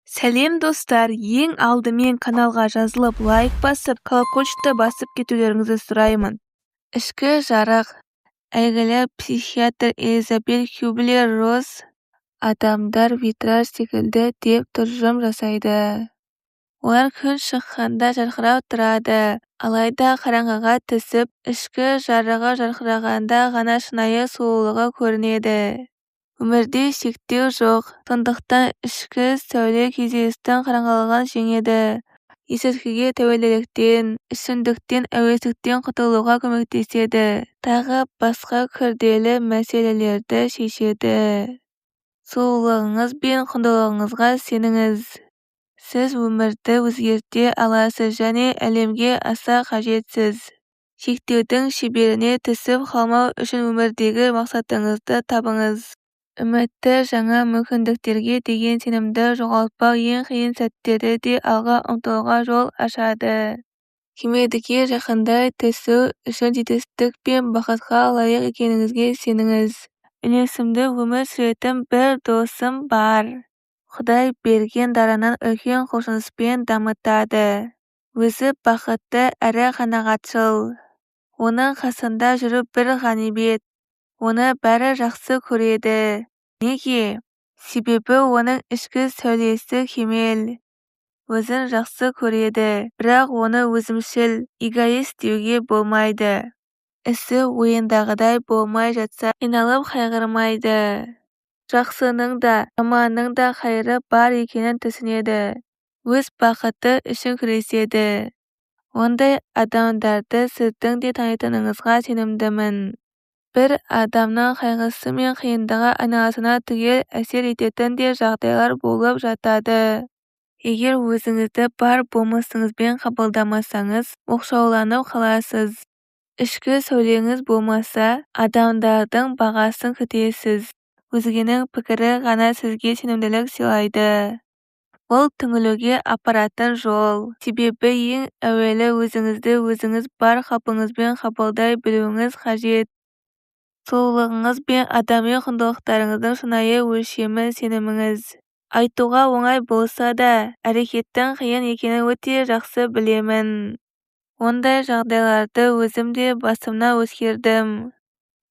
Сәлем достар, ең алдымен каналға жазылып лайк басып, колокольчикті басып кетулеріңізді сұраймын. Ішкі жарық. Әйгілі психиатр Элизабет Kübler-Ross адамдар витраж секілді деп тұжырым жасайды. Олар күн шыққанда жарқырап тұрады, алайда қараңғыға түсіп, ішкі жарығы жарқырағанда ғана шынайы сұлулығы көрінеді. Өмірде шектеу жоқ, сондықтан ішкі сәуле күйзелістің қараңғылығын жеңеді. Есірткіге тәуелділіктен, ішімдіктен, әуестіктен құтылуға көмектеседі. Тағы басқа күрделі мәселелерді шешеді. Сұлулығыңыз бен құндылығыңызға сеніңіз. Сіз өмірді өзгерте аласыз және әлемге аса қажетсіз. Шектеудің шеберіне түсіп қалмау үшін өмірдегі мақсатыңызды табыңыз. Үмітті жаңа мүмкіндіктерге деген сенімді жоғалтпау ең қиын сәттерде де алға ұмтылуға жол ашады. Кемелдікке жақындай түсу үшін жетістік пен бақытқа лайық екеніңізге сеніңіз. Үйлесімді өмір сүретін бір досым бар. Құдай берген дарынын үлкен құлшыныспен дамытады. Өзі бақытты әрі қанағатшыл. Оның қасында жүру бір ғанибет. Оны бәрі жақсы көреді. Неге? Себебі оның ішкі сәулесі кемел. Өзін жақсы көреді, бірақ оны өзімшіл, эгоист деуге болмайды. Ісі ойындағыдай болмай жатса, қиналып қайғырмайды. Жақсының да, жаманның да қайыры бар екенін түсінеді. Өз бақыты үшін күреседі. Ондай адамдарды сіздің де танитыныңызға сенімдімін. Бір адамның қайғысы мен қиындығы айналасына түгел әсер ететін де жағдайлар болып жатады. Егер өзіңізді бар болмысыңызбен қабылдамасаңыз, оқшауланып қаласыз. Ішкі сәулеңіз болмаса, адамдардың бағасын күтесіз. Өзгенің пікірі ғана сізге сенімділік сыйлайды. Ол түңілуге апаратын жол. Себебі ең әуелі өзіңізді өзіңіз бар қалпыңызбен қабылдай білуіңіз қажет. Сұлулығыңыз бен адами құндылықтарыңыздың шынайы өлшемі сеніміңіз. Айтуға оңай болса да, әрекеттің қиын екенін өте жақсы білемін. Ондай жағдайларды өзім де басымнан өткердім.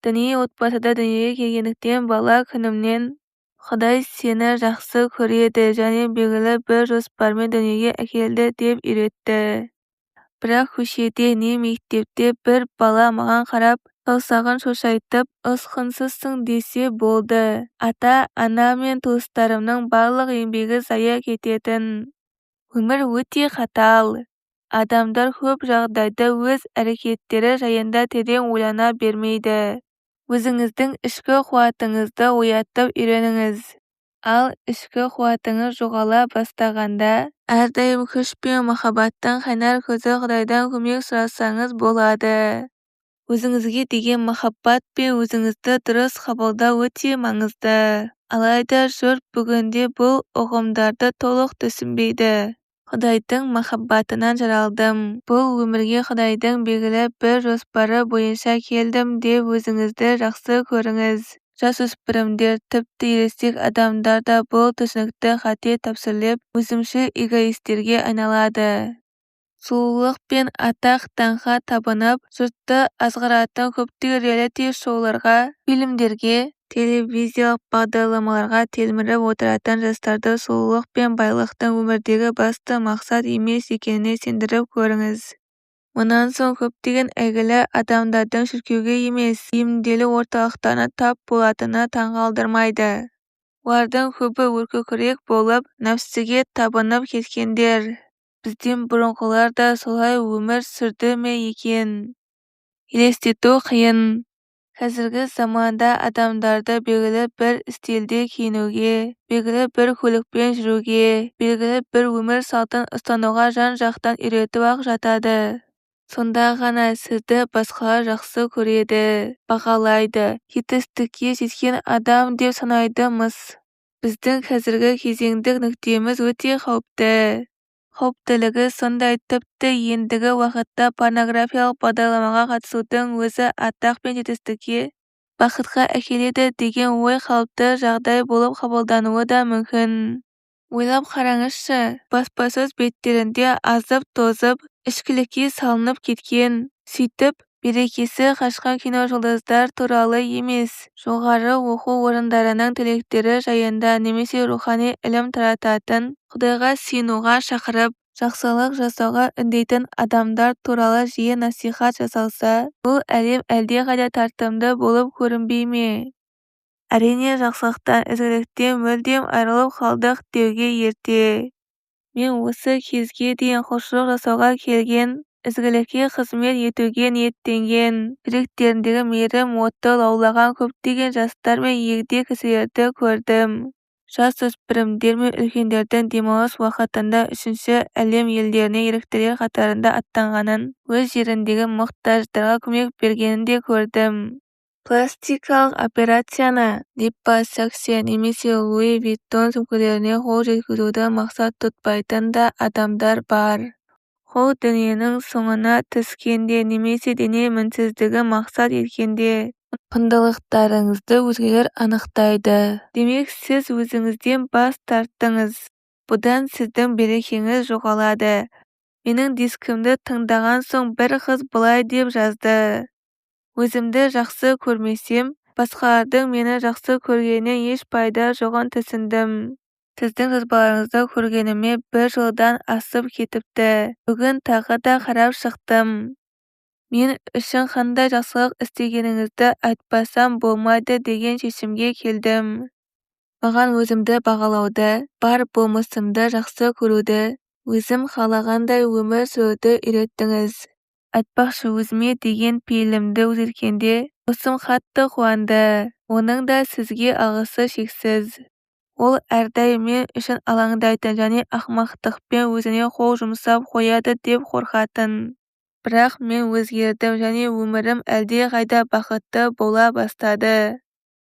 Діни отбасыда дүниеге келгендіктен бала күнімнен Құдай сені жақсы көреді және белгілі бір жоспармен дүниеге әкелді деп үйретті. Бірақ көшеде не мектепте бір бала маған қарап, саусағын шошайтып, ұсқынсызсың десе болды. Ата-ана мен туыстарымның барлық еңбегі зая кететін. Өмір өте қатал. Адамдар көп жағдайда өз әрекеттері жайында терең ойлана бермейді. Өзіңіздің ішкі қуатыңызды оятып үйреніңіз. Ал ішкі қуатыңыз жоғала бастағанда, әрдайым күш пен махаббаттың қайнар көзі Құдайдан көмек сұрасаңыз болады. Өзіңізге деген махаббат пен өзіңізді дұрыс қабылдау өте маңызды. Алайда жұрт бүгінде бұл ұғымдарды толық түсінбейді. Құдайдың махаббатынан жаралдым. Бұл өмірге Құдайдың белгілі бір жоспары бойынша келдім деп өзіңізді жақсы көріңіз. Жасөспірімдер, тіпті ересек адамдар да бұл түсінікті қате тәпсірлеп, өзімшіл эгоистерге айналады. Сұлулық пен атақ-даңққа табынып, жұртты азғыратын көптеген реалити-шоуларға, фильмдерге, телевизиялық бағдарламаларға телміріп отыратын жастарды сұлулық пен байлықтың өмірдегі басты мақсат емес екеніне сендіріп көріңіз. Мұнан соң көптеген әйгілі адамдардың шіркеуге емес, емделу орталықтарына тап болатыны таңғалдырмайды. Олардың көбі өркөкірек болып, нәпсіге табынып кеткендер. Бізден бұрынғылар да солай өмір сүрді ме екен? Елестету қиын. Қазіргі заманда адамдарды белгілі бір стильде киінуге, белгілі бір көлікпен жүруге, белгілі бір өмір салтын ұстануға жан-жақтан үйретіп-ақ жатады. Сонда ғана сізді басқалар жақсы көреді, бағалайды, жетістікке жеткен адам деп санайды-мыс. Біздің қазіргі кезеңдік нүктеміз өте қауіпті. Қауіптілігі сондай, тіпті ендігі уақытта порнографиялық бағдарламаға қатысудың өзі атақ пен жетістікке, бақытқа әкеледі деген ой қалыпты жағдай болып қабылдануы да мүмкін. Ойлап қараңызшы, баспасөз беттерінде азып-тозып, ішкілікке салынып кеткен, сөйтіп берекесі қашқан киножұлдыздар туралы емес, жоғары оқу орындарының түлектері жайында немесе рухани ілім тарататын, Құдайға сыйынуға шақырып, жақсылық жасауға үндейтін адамдар туралы жиі насихат жасалса, бұл әлем әлдеқайда тартымды болып көрінбей ме? Әрине, жақсылықтан, ізгіліктен мүлдем айырылып қалдық деуге ерте. Мен осы кезге дейін құлшылық жасауға келген, ізгілікке қызмет етуге ниеттенген, жүректеріндегі мейірім оты лаулаған көптеген жастар мен егде кісілерді көрдім. Жасөспірімдер мен үлкендердің демалыс уақытында үшінші әлем елдеріне еріктілер қатарында аттанғанын, өз жеріндегі мұқтаждарға көмек бергенін де көрдім. Пластикалық операцияны, липосакция немесе Луи Виттон сөмкелеріне қол жеткізуді мақсат тұтпайтын да адамдар бар. Қол дүниенің соңына түскенде немесе дене мінсіздігі мақсат еткенде, құндылықтарыңызды өзгелер анықтайды. Демек, сіз өзіңізден бас тарттыңыз. Бұдан сіздің берекеңіз жоғалады. Менің дискімді тыңдаған соң бір қыз былай деп жазды. Өзімді жақсы көрмесем, басқалардың мені жақсы көргенінен еш пайда жоғын түсіндім. Сіздің жазбаларыңызды көргеніме 1 жылдан асып кетіпті. Бүгін тағы да қарап шықтым. Мен үшін қандай жақсылық істегеніңізді айтпасам болмайды деген шешімге келдім. Маған өзімді бағалауды, бар болмысымды жақсы көруді, өзім қалағандай өмір сүруді үйреттіңіз. Айтпақшы, өзіме деген пейілімді өзгерткенде, досым қатты қуанды. Оның да сізге алғысы шексіз. Ол әрдайым мен үшін алаңдайтын және ақымақтықпен өзіне қол жұмсап қояды деп қорқатын. Бірақ мен өзгердім және өмірім әлдеқайда бақытты бола бастады.